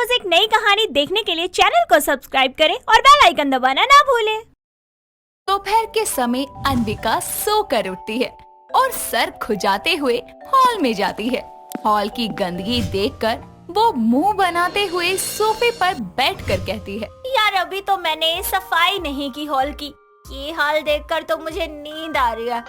रोज एक नई कहानी देखने के लिए चैनल को सब्सक्राइब करें और बेल आइकन दबाना ना भूलें। दोपहर के समय अन्विका सोकर उठती है और सर खुजाते हुए हॉल में जाती है। हॉल की गंदगी देखकर वो मुंह बनाते हुए सोफे पर बैठकर कहती है, यार अभी तो मैंने सफाई नहीं की हॉल की। ये हाल देखकर तो मुझे नींद आ रही है।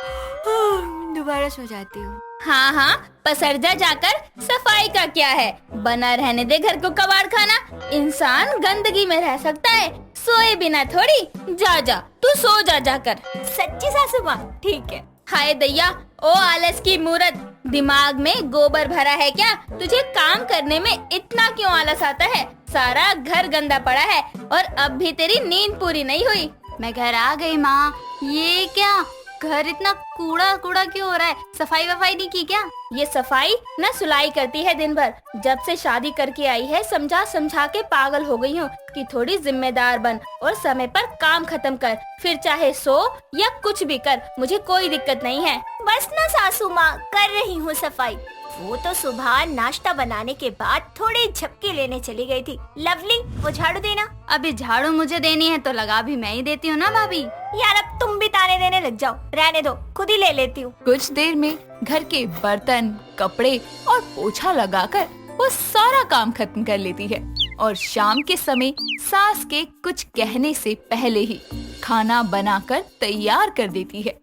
दोबारा सो जाती हूँ। हाँ, पसर जा जाकर, सफाई का क्या है, बना रहने दे घर को कबाड़ खाना। इंसान गंदगी में रह सकता है, सोए बिना थोड़ी। जा तू सो जा जाकर। सच्ची सासू माँ? ठीक है। हाय दैया, ओ आलस की मूरत, दिमाग में गोबर भरा है क्या? तुझे काम करने में इतना क्यों आलस आता है? सारा घर गंदा पड़ा है और अब भी तेरी नींद पूरी नहीं हुई। मैं घर आ गई माँ। ये क्या, घर इतना कूड़ा कूड़ा क्यों हो रहा है? सफाई वफाई नहीं की क्या? ये सफाई न सुलाई करती है दिन भर। जब से शादी करके आई है समझा समझा के पागल हो गई हूँ कि थोड़ी जिम्मेदार बन और समय पर काम खत्म कर, फिर चाहे सो या कुछ भी कर, मुझे कोई दिक्कत नहीं है। बस ना सासू माँ, कर रही हूँ सफाई। वो तो सुबह नाश्ता बनाने के बाद थोड़ी झपकी लेने चली गई थी। लवली, वो झाड़ू देना। अभी झाड़ू मुझे देनी है तो लगा भी मैं ही देती हूँ ना भाभी। यार अब तुम भी ताने देने लग जाओ, रहने दो, खुद ही ले लेती हूँ। कुछ देर में घर के बर्तन, कपड़े और पोछा लगाकर वो सारा काम खत्म कर लेती है और शाम के समय सास के कुछ कहने से पहले ही खाना बनाकर तैयार कर देती है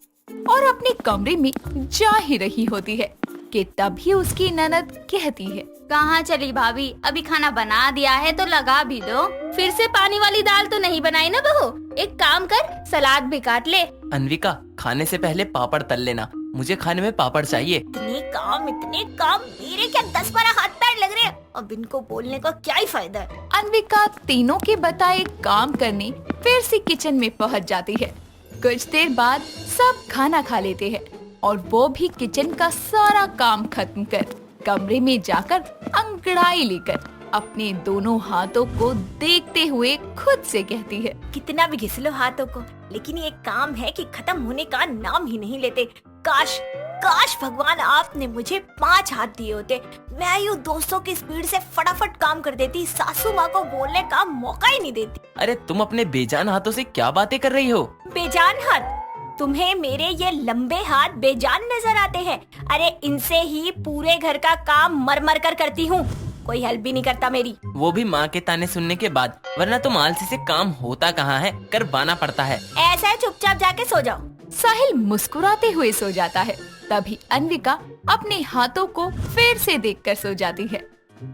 और अपने कमरे में जा ही रही होती है कि तभी उसकी ननद कहती है, कहाँ चली भाभी? अभी खाना बना दिया है तो लगा भी दो। फिर से पानी वाली दाल तो नहीं बनाई ना बहू? एक काम कर, सलाद भी काट ले। अन्विका, खाने से पहले पापड़ तल लेना, मुझे खाने में पापड़ चाहिए। इतने काम मेरे क्या 10-12 हाथ पैर लग रहे हैं। अब इनको बोलने का क्या ही फायदा है। अन्विका तीनों के बताए काम करने फिर से किचन में पहुंच जाती है। कुछ देर बाद सब खाना खा लेते हैं और वो भी किचन का सारा काम खत्म कर कमरे में जाकर अंगड़ाई लेकर अपने दोनों हाथों को देखते हुए खुद से कहती है, कितना भी घिस लो हाथों को, लेकिन ये काम है कि खत्म होने का नाम ही नहीं लेते। काश भगवान आपने मुझे 5 हाथ दिए होते, मैं यूँ 200 की स्पीड से फटाफट काम कर देती। सासू माँ को बोलने का मौका ही नहीं देती। अरे तुम अपने बेजान हाथों से क्या बातें कर रही हो? बेजान हाथ? तुम्हें मेरे ये लंबे हाथ बेजान नजर आते हैं? अरे इनसे ही पूरे घर का काम मर कर करती हूँ, कोई हेल्प भी नहीं करता मेरी। वो भी माँ के ताने सुनने के बाद, वरना तुम आलसी से काम होता कहाँ है, करवाना पड़ता है। ऐसा है, चुपचाप जाके सो जाओ। साहिल मुस्कुराते हुए सो जाता है। तभी अन्विका अपने हाथों को फिर से देखकर सो जाती है।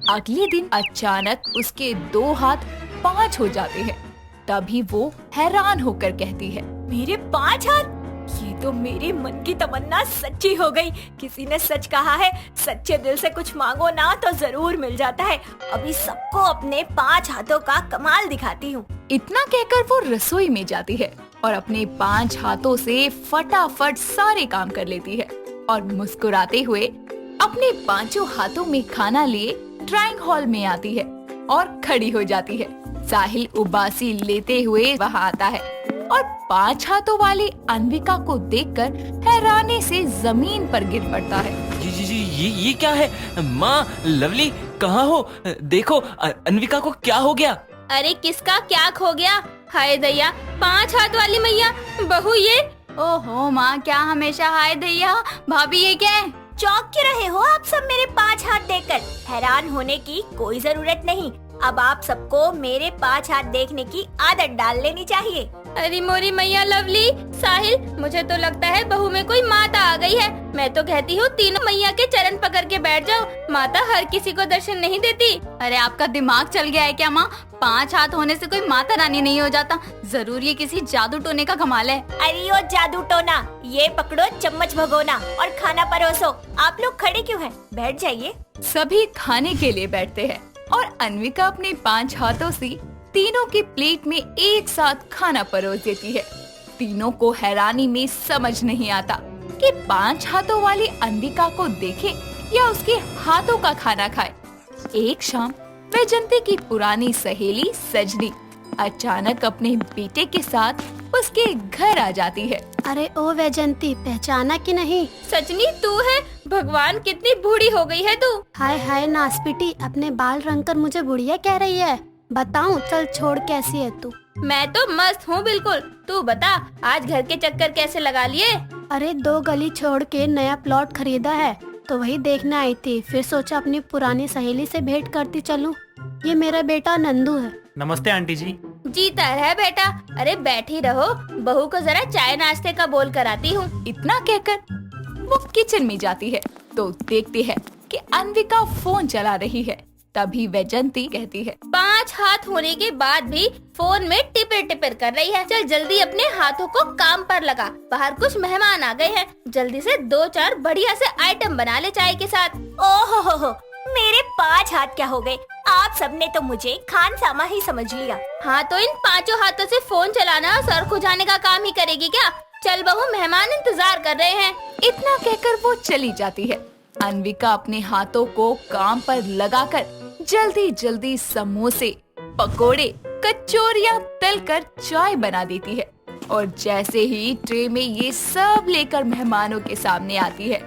अगले दिन अचानक उसके 2 हाथ 5 हो जाते हैं। तभी वो हैरान होकर कहती है, मेरे 5 हाथ? ये तो मेरे मन की तमन्ना सच्ची हो गई। किसी ने सच कहा है, सच्चे दिल से कुछ मांगो ना तो जरूर मिल जाता है। अभी सबको अपने 5 हाथों का कमाल दिखाती हूँ। इतना कहकर वो रसोई में जाती है और अपने 5 हाथों से फटाफट सारे काम कर लेती है और मुस्कुराते हुए अपने 5 हाथों में खाना लिए ड्राइंग हॉल में आती है और खड़ी हो जाती है। साहिल उबासी लेते हुए वहाँ आता है और 5 हाथों वाली अन्विका को देखकर हैरानी से जमीन पर गिर पड़ता है। जी ये क्या है? माँ, लवली कहाँ हो? देखो अन्विका को क्या हो गया? अरे किसका क्या खो गया? हाय दैया, 5 हाथ वाली मैया, बहू ये। ओहो माँ, क्या हमेशा हाय दैया? भाभी ये क्या है? चौंक क्यों रहे हो आप सब मेरे 5 हाथ देखकर? हैरान होने की कोई जरूरत नहीं। अब आप सबको मेरे 5 हाथ देखने की आदत डाल लेनी चाहिए। अरे मोरी मैया लवली, साहिल, मुझे तो लगता है बहू में कोई माता आ गई है। मैं तो कहती हूँ तीनों मैया के चरण पकड़ के बैठ जाओ, माता हर किसी को दर्शन नहीं देती। अरे आपका दिमाग चल गया है क्या माँ? 5 हाथ होने से कोई माता रानी नहीं हो जाता। जरूर ये किसी जादू टोने का कमाल है। अरे ओ जादू टोना, ये पकड़ो चम्मच भगोना और खाना परोसो। आप लोग खड़े क्यों हैं? बैठ जाइए। सभी खाने के लिए बैठते हैं और अन्विका अपने 5 हाथों से तीनों की प्लेट में एक साथ खाना परोस देती है। तीनों को हैरानी में समझ नहीं आता कि 5 हाथों वाली अन्विका को देखे या उसके हाथों का खाना खाए। एक शाम वैजंती की पुरानी सहेली सजनी अचानक अपने बेटे के साथ उसके घर आ जाती है अरे ओ वैजंती, पहचाना कि नहीं? सचनी तू है? भगवान कितनी बूढ़ी हो गई है तू। हाय हाय नासपीटी, अपने बाल रंग कर मुझे बुढ़िया कह रही है। बताऊं, चल छोड़, कैसी है तू? मैं तो मस्त हूँ बिल्कुल। तू बता, आज घर के चक्कर कैसे लगा लिए? अरे 2 गली छोड़ के नया प्लॉट खरीदा है, तो वही देखने आई थी। फिर सोचा अपनी पुरानी सहेली से भेंट करती चलूं। ये मेरा बेटा नंदू है। नमस्ते आंटी जी। जीता है बेटा। अरे बैठी रहो, बहू को जरा चाय नाश्ते का बोल कर आती हूँ। इतना कहकर वो किचन में जाती है तो देखती है कि अन्विका फोन चला रही है। तभी वैजंती कहती है, 5 हाथ होने के बाद भी फोन में टिपर टिपर कर रही है। चल जल्दी अपने हाथों को काम पर लगा, बाहर कुछ मेहमान आ गए हैं। जल्दी से 2-4 बढ़िया से आइटम बना ले चाय के साथ। ओहो हो, मेरे 5 हाथ क्या हो गए? आप सबने तो मुझे खानसामा ही समझ लिया। हाँ तो इन 5 हाथों से फोन चलाना और सर खुजाने का काम ही करेगी क्या? चल बहू, मेहमान इंतजार कर रहे हैं। इतना कहकर वो चली जाती है। अन्विका अपने हाथों को काम पर लगाकर जल्दी जल्दी समोसे, पकोड़े, कचौरियाँ तलकर चाय बना देती है। और जैसे ही ट्रे में ये सब लेकर मेहमानों के सामने आती है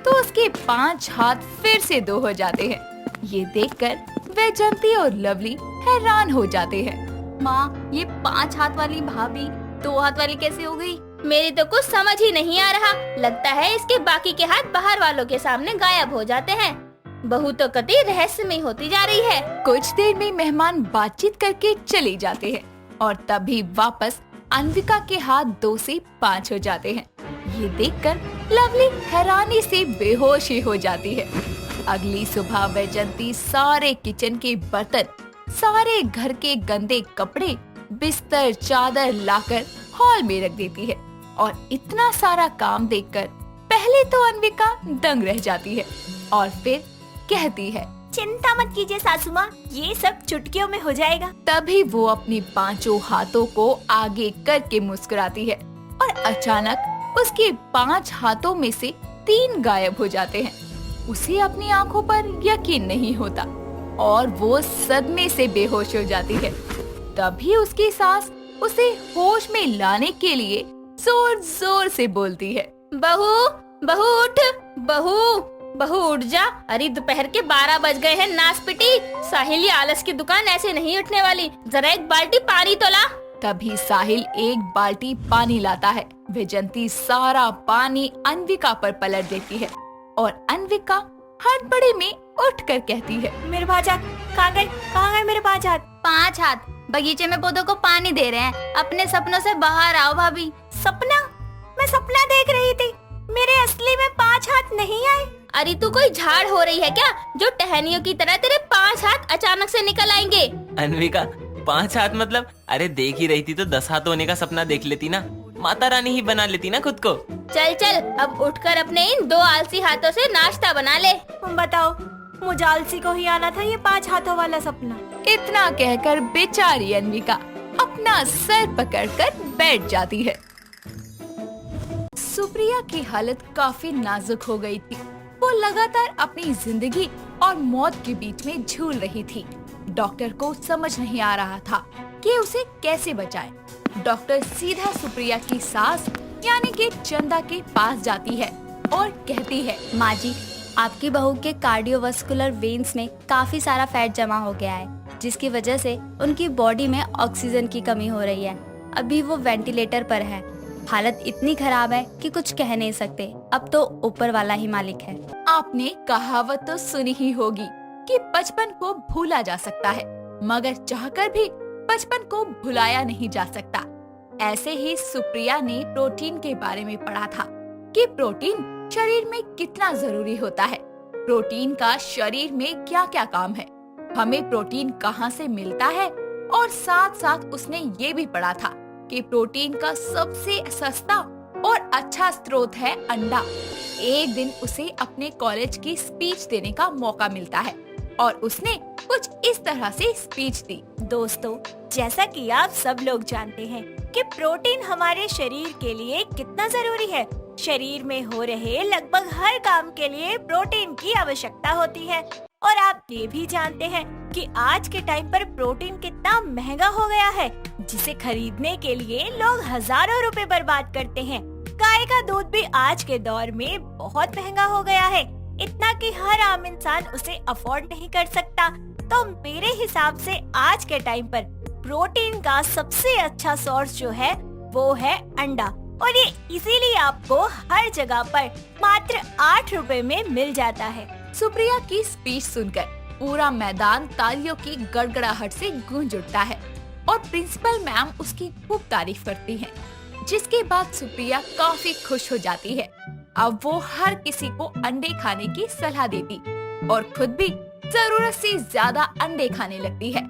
तो उसके 5 हाथ फिर से 2 हो जाते हैं। ये देखकर वैजंती और लवली हैरान हो जाते हैं। माँ, ये 5 हाथ वाली भाभी 2 हाथ वाली कैसे हो गई? मेरी तो कुछ समझ ही नहीं आ रहा। लगता है इसके बाकी के हाथ बाहर वालों के सामने गायब हो जाते हैं। बहू तो कति रहस्यमय होती जा रही है। कुछ देर में मेहमान बातचीत करके चले जाते हैं और तभी वापस अन्विका के हाथ 2 से 5 हो जाते हैं। ये देखकर लवली हैरानी से बेहोश ही हो जाती है। अगली सुबह वैजंती सारे किचन के बर्तन, सारे घर के गंदे कपड़े, बिस्तर, चादर लाकर हॉल में रख देती है। और इतना सारा काम देखकर पहले तो अन्विका दंग रह जाती है और फिर कहती है, चिंता मत कीजिए सासू माँ, ये सब चुटकियों में हो जाएगा। तभी वो अपनी 5 हाथों को आगे करके मुस्कुराती है और अचानक उसके 5 हाथों में से 3 गायब हो जाते हैं। उसे अपनी आंखों पर यकीन नहीं होता और वो सदमे से बेहोश हो जाती है। तभी उसकी सास उसे होश में लाने के लिए जोर जोर से बोलती है, बहू, बहू उठ, बहू, बहू उठ जा। अरे दोपहर के 12 बज गए हैं नासपिटी। साहिल, आलस की दुकान ऐसे नहीं उठने वाली। जरा एक बाल्टी पानी तो ला। तभी साहिल एक बाल्टी पानी लाता है। वैजंती सारा पानी अन्विका पर पलट देती है और अन्विका हड़बड़ी में उठकर कहती है, मेरे 5 हाथ कहाँ गए? कहाँ गए मेरे 5 हाथ? 5 हाथ बगीचे में पौधों को पानी दे रहे हैं। अपने सपनों से बाहर आओ भाभी। सपना? मैं सपना देख रही थी, मेरे असली में 5 हाथ नहीं आए। अरे तू कोई झाड़ हो रही है क्या, जो टहनियों की तरह तेरे 5 हाथ अचानक से निकल आएंगे? अन्विका, 5 हाथ मतलब? अरे देख ही रही थी तो 10 हाथ होने का सपना देख लेती ना, माता रानी ही बना लेती ना खुद को। चल चल, अब उठकर अपने इन 2 आलसी हाथों से नाश्ता बना ले। बताओ, मुझे आलसी को ही आना था ये 5 हाथों वाला सपना। इतना कहकर बेचारी अन्विका अपना सर पकड़कर बैठ जाती है। सुप्रिया की हालत काफी नाजुक हो गई थी। वो लगातार अपनी जिंदगी और मौत के बीच में झूल रही थी। डॉक्टर को समझ नहीं आ रहा था कि उसे कैसे बचाए। डॉक्टर सीधा सुप्रिया की सास यानी कि चंदा के पास जाती है और कहती है, माँ जी, आपकी बहू के कार्डियोवास्कुलर वेन्स में काफी सारा फैट जमा हो गया है, जिसकी वजह से उनकी बॉडी में ऑक्सीजन की कमी हो रही है। अभी वो वेंटिलेटर पर है। हालत इतनी खराब है कि कुछ कह नहीं सकते। अब तो ऊपर वाला ही मालिक है। आपने कहावत तो सुनी ही होगी कि बचपन को भूला जा सकता है, मगर चाहकर भी बचपन को भुलाया नहीं जा सकता। ऐसे ही सुप्रिया ने प्रोटीन के बारे में पढ़ा था कि प्रोटीन शरीर में कितना जरूरी होता है। प्रोटीन का शरीर में क्या क्या काम है, हमें प्रोटीन कहाँ से मिलता है, और साथ साथ उसने ये भी पढ़ा था कि प्रोटीन का सबसे सस्ता और अच्छा स्रोत है अंडा। एक दिन उसे अपने कॉलेज की स्पीच देने का मौका मिलता है और उसने कुछ इस तरह से स्पीच दी। दोस्तों, जैसा कि आप सब लोग जानते हैं कि प्रोटीन हमारे शरीर के लिए कितना जरूरी है। शरीर में हो रहे लगभग हर काम के लिए प्रोटीन की आवश्यकता होती है। और आप ये भी जानते हैं कि आज के टाइम पर प्रोटीन कितना महंगा हो गया है, जिसे खरीदने के लिए लोग हजारों रुपए बर्बाद करते हैं। गाय का दूध भी आज के दौर में बहुत महंगा हो गया है, इतना कि हर आम इंसान उसे अफोर्ड नहीं कर सकता। तो मेरे हिसाब से आज के टाइम पर प्रोटीन का सबसे अच्छा सोर्स जो है वो है अंडा, और ये इसीलिए आपको हर जगह पर मात्र 8 रुपए में मिल जाता है। सुप्रिया की स्पीच सुनकर पूरा मैदान तालियों की गड़गड़ाहट से गूंज उठता है और प्रिंसिपल मैम उसकी खूब तारीफ करती हैं, जिसके बाद सुप्रिया काफी खुश हो जाती है। अब वो हर किसी को अंडे खाने की सलाह देती और खुद भी जरूरत से ज्यादा अंडे खाने लगती है।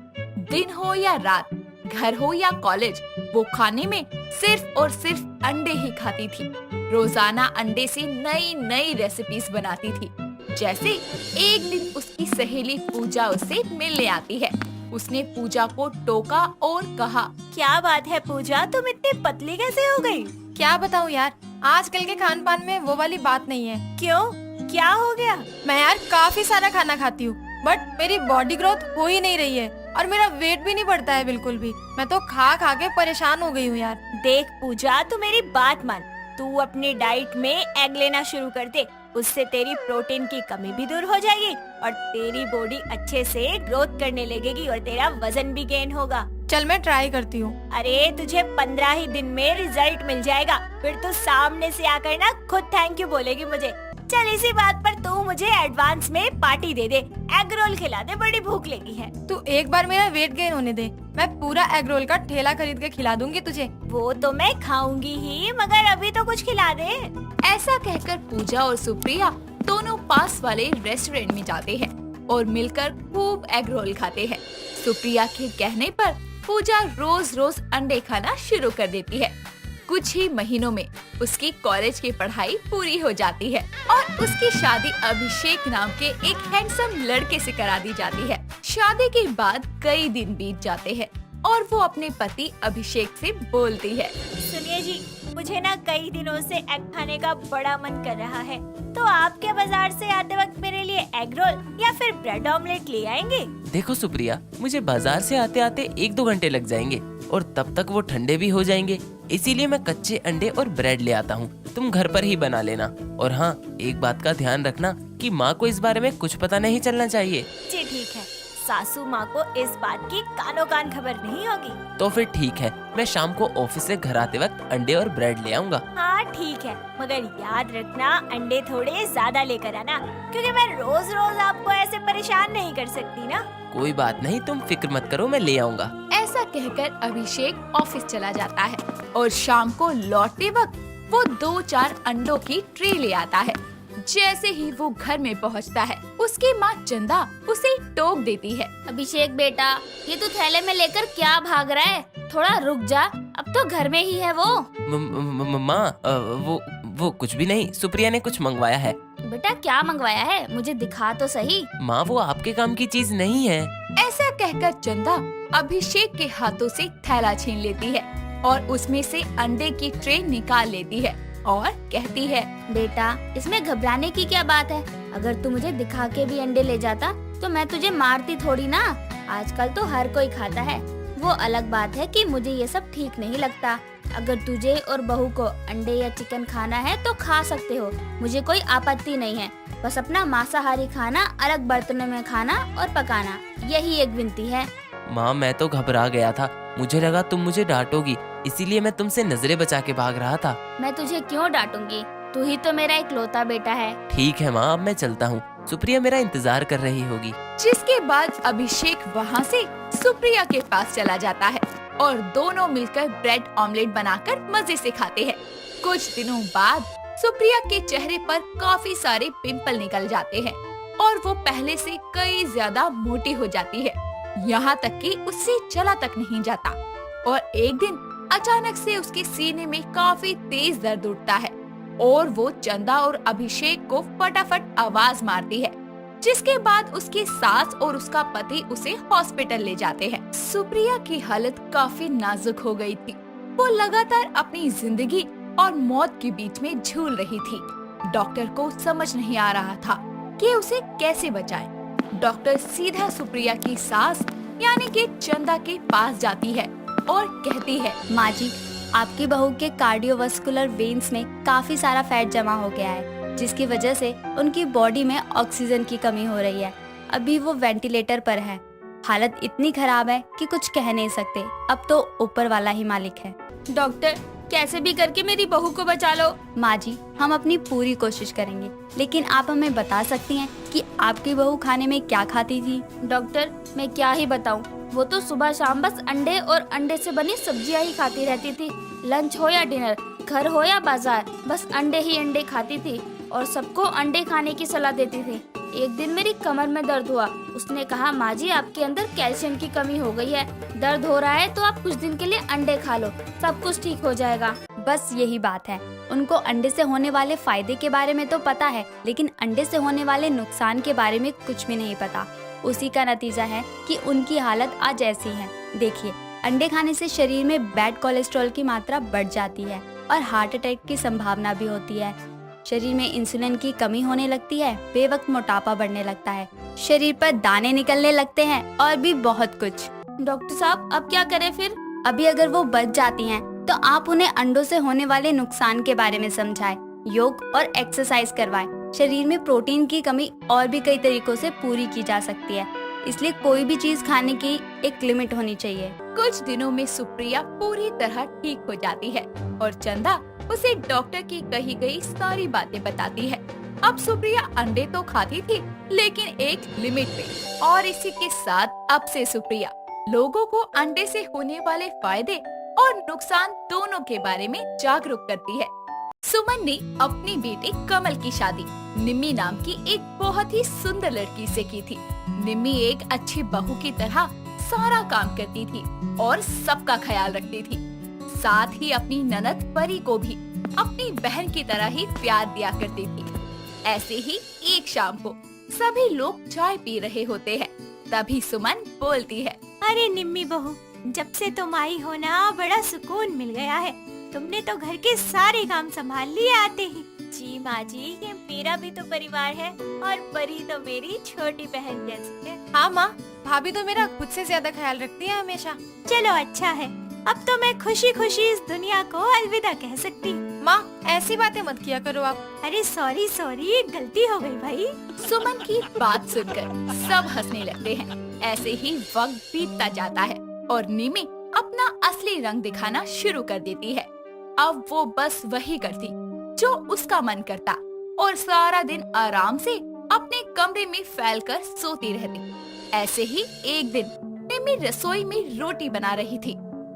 दिन हो या रात, घर हो या कॉलेज, वो खाने में सिर्फ और सिर्फ अंडे ही खाती थी। रोजाना अंडे से नई नई रेसिपीज बनाती थी। जैसे एक दिन उसकी सहेली पूजा उससे मिलने आती है। उसने पूजा को टोका और कहा, क्या बात है पूजा, तुम इतनी पतली कैसे हो गई? क्या बताऊँ यार, आजकल के खान पान में वो वाली बात नहीं है। क्यों, क्या हो गया? मैं यार काफी सारा खाना खाती हूँ, बट मेरी बॉडी ग्रोथ हो ही नहीं रही है और मेरा वेट भी नहीं बढ़ता है बिल्कुल भी। मैं तो खा खा के परेशान हो गई हूँ यार। देख पूजा, तू मेरी बात मान, तू अपनी डाइट में एग लेना शुरू कर दे। उससे तेरी प्रोटीन की कमी भी दूर हो जाएगी और तेरी बॉडी अच्छे से ग्रोथ करने लगेगी और तेरा वजन भी गेन होगा। चल मैं ट्राई करती हूँ। अरे तुझे 15 ही दिन में रिजल्ट मिल जाएगा, फिर तू सामने से आकर ना खुद थैंक यू बोलेगी मुझे। चल इसी बात पर तू मुझे एडवांस में पार्टी दे दे, एग रोल खिला दे, बड़ी भूख लगी है। तू एक बार मेरा वेट गेन होने दे, मैं पूरा एग रोल का ठेला खरीद के खिला दूंगी तुझे। वो तो मैं खाऊंगी ही, मगर अभी तो कुछ खिला दे। ऐसा कहकर पूजा और सुप्रिया दोनों पास वाले रेस्टोरेंट में जाते हैं और मिलकर खूब एग रोल खाते हैं। सुप्रिया के कहने पर पूजा रोज रोज अंडे खाना शुरू कर देती है। कुछ ही महीनों में उसकी कॉलेज की पढ़ाई पूरी हो जाती है और उसकी शादी अभिषेक नाम के एक हैंडसम लड़के से करा दी जाती है। शादी के बाद कई दिन बीत जाते हैं और वो अपने पति अभिषेक से बोलती है, सुनिए जी, मुझे ना कई दिनों से एग खाने का बड़ा मन कर रहा है, तो आप क्या बाजार से आते वक्त मेरे लिए एग रोल या फिर ब्रेड ऑमलेट ले आएंगे? देखो सुप्रिया, मुझे बाजार से आते आते 1-2 घंटे लग जाएंगे और तब तक वो ठंडे भी हो जाएंगे, इसीलिए मैं कच्चे अंडे और ब्रेड ले आता हूँ। तुम घर पर ही बना लेना। और हाँ, एक बात का ध्यान रखना कि माँ को इस बारे में कुछ पता नहीं चलना चाहिए। जी ठीक है, सासू माँ को इस बात की कानो कान खबर नहीं होगी। तो फिर ठीक है, मैं शाम को ऑफिस से घर आते वक्त अंडे और ब्रेड ले आऊँगा। हाँ ठीक है, मगर याद रखना अंडे थोड़े ज्यादा लेकर आना, क्योंकि मैं रोज रोज आपको ऐसे परेशान नहीं कर सकती ना। कोई बात नहीं, तुम फिक्र मत करो, मैं ले आऊँगा। ऐसा कहकर अभिषेक ऑफिस चला जाता है और शाम को लौटते वक्त वो 2-4 अंडों की ट्रे ले आता है। जैसे ही वो घर में पहुंचता है, उसकी माँ चंदा उसे टोक देती है। अभिषेक बेटा, ये तू थैले में लेकर क्या भाग रहा है? थोड़ा रुक जा, अब तो घर में ही है वो। माँ, वो कुछ भी नहीं, सुप्रिया ने कुछ मंगवाया है। बेटा क्या मंगवाया है, मुझे दिखा तो सही। माँ, वो आपके काम की चीज नहीं है। ऐसा कहकर चंदा अभिषेक के हाथों से थैला छीन लेती है और उसमें से अंडे की ट्रे निकाल लेती है और कहती है, बेटा इसमें घबराने की क्या बात है? अगर तू मुझे दिखा के भी अंडे ले जाता तो मैं तुझे मारती थोड़ी ना। आजकल तो हर कोई खाता है, वो अलग बात है कि मुझे ये सब ठीक नहीं लगता। अगर तुझे और बहू को अंडे या चिकन खाना है तो खा सकते हो, मुझे कोई आपत्ति नहीं है। बस अपना मांसाहारी खाना अलग बर्तनों में खाना और पकाना, यही एक विनती है। माँ, मैं तो घबरा गया था, मुझे लगा तुम मुझे डांटोगी, इसीलिए मैं तुमसे नजरें बचा के भाग रहा था। मैं तुझे क्यों डांटूंगी, तू ही तो मेरा इकलौता बेटा है। ठीक है माँ, अब मैं चलता हूँ, सुप्रिया मेरा इंतजार कर रही होगी। जिसके बाद अभिषेक वहाँ से सुप्रिया के पास चला जाता है और दोनों मिलकर ब्रेड ऑमलेट बनाकर मजे से खाते हैं। कुछ दिनों बाद सुप्रिया के चेहरे पर काफी सारे पिंपल निकल जाते हैं और वो पहले से कई ज्यादा मोटी हो जाती है, यहाँ तक कि उससे चला तक नहीं जाता। और एक दिन अचानक से उसके सीने में काफी तेज दर्द उठता है और वो चंदा और अभिषेक को फटाफट आवाज मारती है, जिसके बाद उसकी सास और उसका पति उसे हॉस्पिटल ले जाते हैं। सुप्रिया की हालत काफी नाजुक हो गई थी, वो लगातार अपनी जिंदगी और मौत के बीच में झूल रही थी। डॉक्टर को समझ नहीं आ रहा था कि उसे कैसे बचाएं। डॉक्टर सीधा सुप्रिया की सास यानी कि चंदा के पास जाती है और कहती है, माँ जी, आपकी बहू के कार्डियोवास्कुलर वेन्स में काफी सारा फैट जमा हो गया है, जिसकी वजह से उनकी बॉडी में ऑक्सीजन की कमी हो रही है। अभी वो वेंटिलेटर पर है। हालत इतनी खराब है कि कुछ कह नहीं सकते। अब तो ऊपर वाला ही मालिक है। डॉक्टर, कैसे भी करके मेरी बहू को बचा लो। माँ जी, हम अपनी पूरी कोशिश करेंगे, लेकिन आप हमें बता सकती हैं कि आपकी बहू खाने में क्या खाती थी? डॉक्टर, मैं क्या ही बताऊं, वो तो सुबह शाम बस अंडे और अंडे से बनी सब्जियां ही खाती रहती थी। लंच हो या डिनर, घर हो या बाजार, बस अंडे ही अंडे खाती थी और सबको अंडे खाने की सलाह देती थी। एक दिन मेरी कमर में दर्द हुआ। उसने कहा, माँ जी आपके अंदर कैल्शियम की कमी हो गई है, दर्द हो रहा है तो आप कुछ दिन के लिए अंडे खा लो, सब कुछ ठीक हो जाएगा। बस यही बात है। उनको अंडे से होने वाले फायदे के बारे में तो पता है, लेकिन अंडे से होने वाले नुकसान के बारे में कुछ भी नहीं पता। उसी का नतीजा है कि उनकी हालत आज ऐसी है। देखिए, अंडे खाने से शरीर में बैड कोलेस्ट्रॉल की मात्रा बढ़ जाती है और हार्ट अटैक की संभावना भी होती है। शरीर में इंसुलिन की कमी होने लगती है, बेवक्त मोटापा बढ़ने लगता है, शरीर पर दाने निकलने लगते हैं और भी बहुत कुछ। डॉक्टर साहब, अब क्या करें फिर? अभी अगर वो बच जाती हैं, तो आप उन्हें अंडों से होने वाले नुकसान के बारे में समझाएं, योग और एक्सरसाइज करवाएं। शरीर में प्रोटीन की कमी और भी कई तरीकों से पूरी की जा सकती है, इसलिए कोई भी चीज खाने की एक लिमिट होनी चाहिए। कुछ दिनों में सुप्रिया पूरी तरह ठीक हो जाती है और चंदा उसे डॉक्टर की कही गई सारी बातें बताती है। अब सुप्रिया अंडे तो खाती थी, लेकिन एक लिमिट पे, और इसी के साथ अब से सुप्रिया लोगों को अंडे से होने वाले फायदे और नुकसान दोनों के बारे में जागरूक करती है। सुमन ने अपनी बेटे कमल की शादी निम्मी नाम की एक बहुत ही सुंदर लड़की से की थी। निम्मी एक अच्छी बहू की तरह सारा काम करती थी और सबका ख्याल रखती थी। साथ ही अपनी ननद परी को भी अपनी बहन की तरह ही प्यार दिया करती थी। ऐसे ही एक शाम को सभी लोग चाय पी रहे होते हैं, तभी सुमन बोलती है, अरे निम्मी बहू, जब से तुम आई हो ना, बड़ा सुकून मिल गया है। तुमने तो घर के सारे काम संभाल लिए आते ही। जी माँ जी, ये मेरा भी तो परिवार है और परी तो मेरी छोटी बहन जैसी है। हाँ माँ, भाभी तो मेरा खुद से ज्यादा ख्याल रखती है हमेशा। चलो अच्छा है, अब तो मैं खुशी खुशी इस दुनिया को अलविदा कह सकती हूँ। माँ, ऐसी बातें मत किया करो आप। अरे सॉरी सॉरी, गलती हो गई भाई। सुमन की बात सुनकर सब हंसने लगते हैं। ऐसे ही वक्त बीतता जाता है और निम्मी अपना असली रंग दिखाना शुरू कर देती है। अब वो बस वही करती जो उसका मन करता और सारा दिन आराम से अपने कमरे में फैलकर सोती रहती। ऐसे ही एक दिन निम्मी रसोई में रोटी बना रही थी।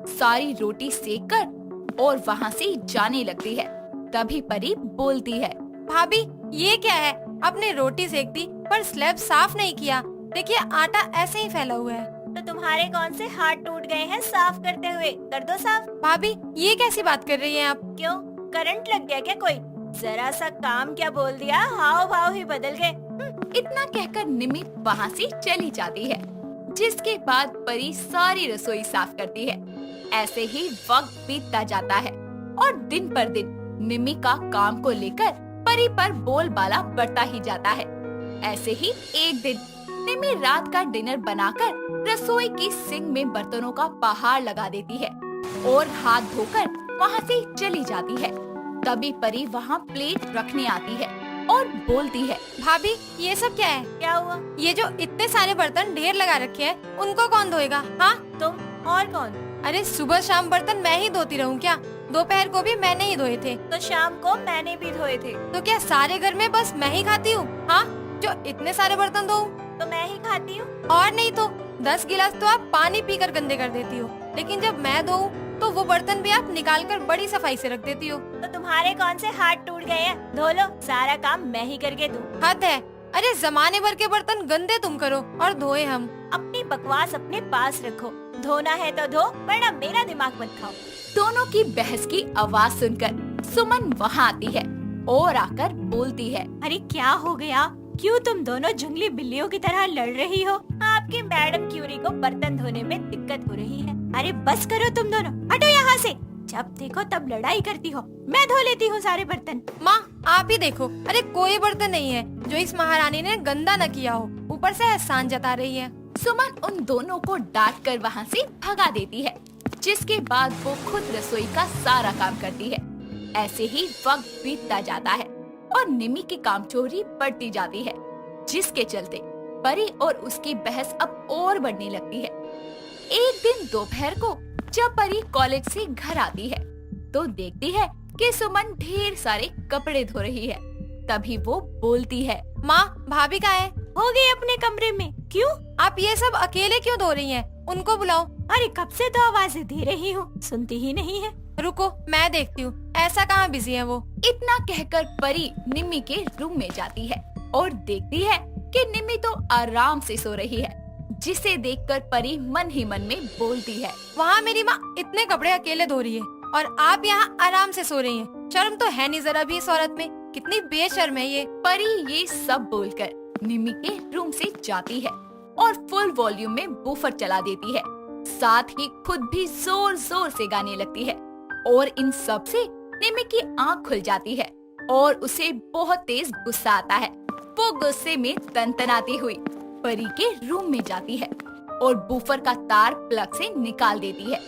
सारी रोटी सेक कर और वहाँ से जाने लगती है। तभी परी बोलती है, भाभी ये क्या है? आपने रोटी सेक दी पर स्लैब साफ नहीं किया। देखिए, आटा ऐसे ही फैला हुआ है। तो तुम्हारे कौन से हाथ टूट गए हैं साफ करते हुए? कर दो साफ। भाभी, ये कैसी बात कर रही हैं आप? क्यों, करंट लग गया क्या कोई? जरा सा काम क्या बोल दिया, हाव भाव ही बदल गए। इतना कहकर निम्मी वहाँ से चली जाती है, जिसके बाद परी सारी रसोई साफ करती है। ऐसे ही वक्त बीतता जाता है और दिन पर दिन निम्मी का काम को लेकर परी पर बोलबाला बढ़ता ही जाता है। ऐसे ही एक दिन निम्मी रात का डिनर बनाकर रसोई की सिंक में बर्तनों का पहाड़ लगा देती है और हाथ धोकर वहाँ से चली जाती है। तभी परी वहाँ प्लेट रखने आती है और बोलती है, भाभी ये सब क्या है? क्या हुआ? ये जो इतने सारे बर्तन ढेर लगा रखे हैं, उनको कौन धोएगा? हाँ, तुम और कौन? अरे सुबह शाम बर्तन मैं ही धोती रहूं क्या? दोपहर को भी मैंने ही धोए थे। तो शाम को मैंने भी धोए थे। तो क्या सारे घर में बस मैं ही खाती हूँ? हाँ, जो इतने सारे बर्तन धोऊं? तो मैं ही खाती हूँ। और नहीं तो 10 गिलास तो आप पानी पीकर गंदे कर देती हो, लेकिन जब मैं धोऊं तो वो बर्तन भी आप निकाल कर बड़ी सफाई से रख देती हो। तो तुम्हारे कौन से हाथ टूट गए हैं? धो लो, सारा काम मैं ही करके दूं। हद है। अरे जमाने भर के बर्तन गंदे तुम करो और धोए हम। अपनी बकवास अपने पास रखो, धोना है तो धो, वरना मेरा दिमाग मत खाओ। दोनों की बहस की आवाज सुनकर सुमन वहाँ आती है और आकर बोलती है, अरे क्या हो गया? क्यों तुम दोनों जंगली बिल्लियों की तरह लड़ रही हो? आपकी मैडम क्यूरी को बर्तन धोने में दिक्कत हो रही है। अरे बस करो तुम दोनों, हटो यहाँ से। जब देखो तब लड़ाई करती हो। मैं धो लेती हूँ सारे बर्तन। माँ, आप ही देखो, अरे कोई बर्तन नहीं है जो इस महारानी ने गंदा न किया हो, ऊपर से एहसान जता रही है। सुमन उन दोनों को डांट कर वहाँ से भगा देती है जिसके बाद वो खुद रसोई का सारा काम करती है। ऐसे ही वक्त बीतता जाता है और निमी की कामचोरी बढ़ती जाती है, जिसके चलते परी और उसकी बहस अब और बढ़ने लगती है। एक दिन दोपहर को जब परी कॉलेज से घर आती है तो देखती है कि सुमन ढेर सारे कपड़े धो रही है। तभी वो बोलती है, माँ, भाभी कहाँ है? हो गई अपने कमरे में। क्यों? आप ये सब अकेले क्यों धो रही हैं? उनको बुलाओ। अरे कब से तो आवाजें दे रही हूँ, सुनती ही नहीं है। रुको, मैं देखती हूँ। ऐसा कहाँ बिजी है वो? इतना कहकर परी निम्मी के रूम में जाती है और देखती है कि निम्मी तो आराम से सो रही है, जिसे देखकर परी मन ही मन में बोलती है, वहाँ मेरी माँ इतने कपड़े अकेले धो रही है और आप यहाँ आराम से सो रही हैं। शर्म तो है नहीं जरा भी इस औरत में। कितनी बेशर्म है ये। परी ये सब बोलकर निम्मी के रूम से जाती है और फुल वॉल्यूम में बूफर चला देती है। साथ ही खुद भी जोर जोर से गाने लगती है और इन सब से निम्मी की आंख खुल जाती है और उसे बहुत तेज गुस्सा आता है। वो गुस्से में तनतनाती हुई परी के रूम में जाती है और बूफर का तार प्लग से निकाल देती है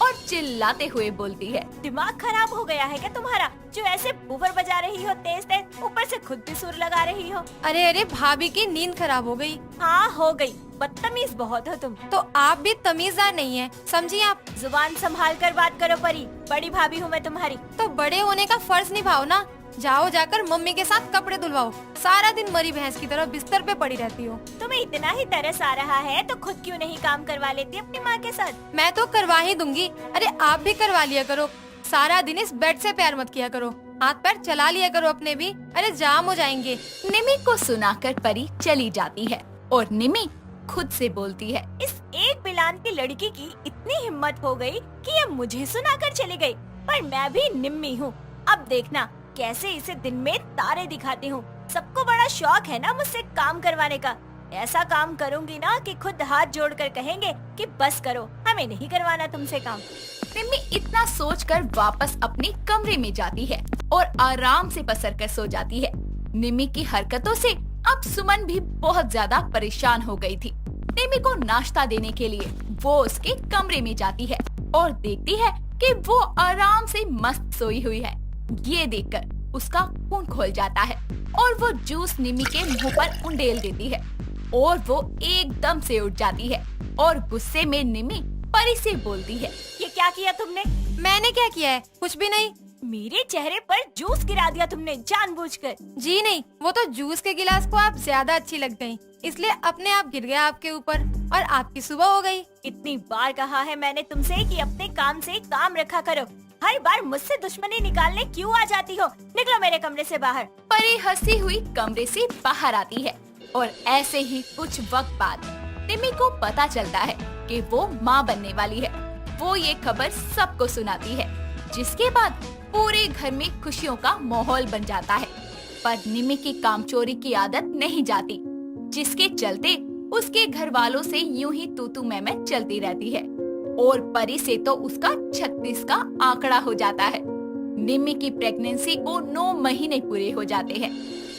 और चिल्लाते हुए बोलती है, दिमाग खराब हो गया है क्या तुम्हारा, जो ऐसे बूफर बजा रही हो तेज तेज, ऊपर से खुद भी सुर लगा रही हो। अरे अरे, भाभी की नींद खराब हो गई। हाँ हो गई, बदतमीज बहुत हो तुम। तो आप भी तमीजदार नहीं है, समझी आप? जुबान संभाल कर बात करो परी, बड़ी भाभी हूँ मैं तुम्हारी। तो बड़े होने का फर्ज निभाओ ना। जाओ जाकर मम्मी के साथ कपड़े धुलवाओ। सारा दिन मरी भैंस की तरह बिस्तर पे पड़ी रहती हो। तुम्हें इतना ही तरस आ रहा है तो खुद क्यों नहीं काम करवा लेती अपनी माँ के साथ? मैं तो करवा ही दूंगी। अरे आप भी करवा लिया करो। सारा दिन इस बेड से प्यार मत किया करो, हाथ पैर चला लिया करो अपने भी। अरे जाम हो जाएंगे। निमी को सुनाकर परी चली जाती है और निमी खुद से बोलती है, इस एक बिलान की लड़की की इतनी हिम्मत हो गई कि ये मुझे सुनाकर चली गई। पर मैं भी निम्मी हूँ, अब देखना कैसे इसे दिन में तारे दिखाती हूँ। सबको बड़ा शौक है ना मुझसे काम करवाने का। ऐसा काम करूँगी ना कि खुद हाथ जोड़कर कहेंगे कि बस करो, हमें नहीं करवाना तुमसे काम। निम्मी इतना सोचकर वापस अपने कमरे में जाती है और आराम से पसर कर सो जाती है। निम्मी की हरकतों से अब सुमन भी बहुत ज्यादा परेशान हो गई थी। निम्मी को नाश्ता देने के लिए वो उसके कमरे में जाती है और देखती है कि वो आराम से मस्त सोई हुई है। ये देखकर उसका खून खोल जाता है और वो जूस निम्मी के मुंह पर उंडेल देती है और वो एकदम से उठ जाती है और गुस्से में निम्मी परी से बोलती है, ये क्या किया तुमने? मैंने क्या किया है? कुछ भी नहीं। मेरे चेहरे पर जूस गिरा दिया तुमने जानबूझकर। जी नहीं, वो तो जूस के गिलास को आप ज्यादा अच्छी लग गयी, इसलिए अपने आप गिर गया आपके ऊपर और आपकी सुबह हो गई। इतनी बार कहा है मैंने तुमसे कि अपने काम से काम रखा करो। हर बार मुझसे दुश्मनी निकालने क्यों आ जाती हो? निकलो मेरे कमरे से बाहर। परी हंसी हुई कमरे से बाहर आती है और ऐसे ही कुछ वक्त बाद निम्मी को पता चलता है कि वो माँ बनने वाली है। वो ये खबर सबको सुनाती है, जिसके बाद पूरे घर में खुशियों का माहौल बन जाता है। पर निम्मी की कामचोरी की आदत नहीं जाती, जिसके चलते उसके घर वालों से यूं ही तू मैं चलती रहती है और परी से तो उसका 36 का आंकड़ा हो जाता है। निम्मी की प्रेगनेंसी को 9 महीने पूरे हो जाते हैं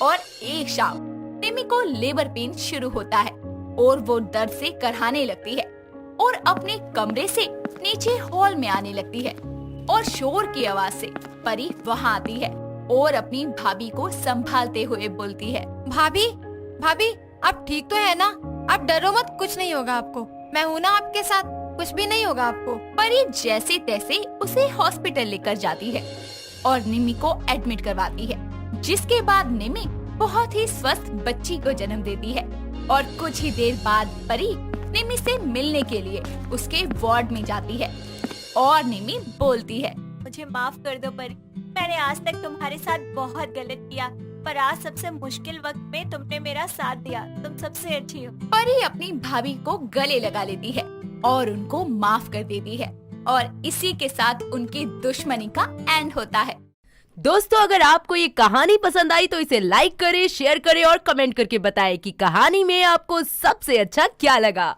और एक शाम निम्मी को लेबर पेन शुरू होता है और वो दर्द से करहाने लगती है और अपने कमरे से नीचे हॉल में आने लगती है और शोर की आवाज से परी वहाँ आती है और अपनी भाभी को संभालते हुए बोलती है, भाभी भाभी आप ठीक तो है ना? आप डरो मत, कुछ नहीं होगा आपको। मैं हूँ ना आपके साथ, कुछ भी नहीं होगा आपको। परी जैसे तैसे उसे हॉस्पिटल लेकर जाती है और निम्मी को एडमिट करवाती है, जिसके बाद निम्मी बहुत ही स्वस्थ बच्ची को जन्म देती है और कुछ ही देर बाद परी निम्मी से मिलने के लिए उसके वार्ड में जाती है और निम्मी बोलती है, मुझे माफ कर दो परी, मैंने आज तक तुम्हारे साथ बहुत गलत किया, पर आज सबसे मुश्किल वक्त में तुमने मेरा साथ दिया। तुम सबसे अच्छी हो। परी अपनी भाभी को गले लगा लेती है और उनको माफ कर देती है और इसी के साथ उनकी दुश्मनी का एंड होता है। दोस्तों, अगर आपको ये कहानी पसंद आई तो इसे लाइक करें, शेयर करें और कमेंट करके बताएं कि कहानी में आपको सबसे अच्छा क्या लगा।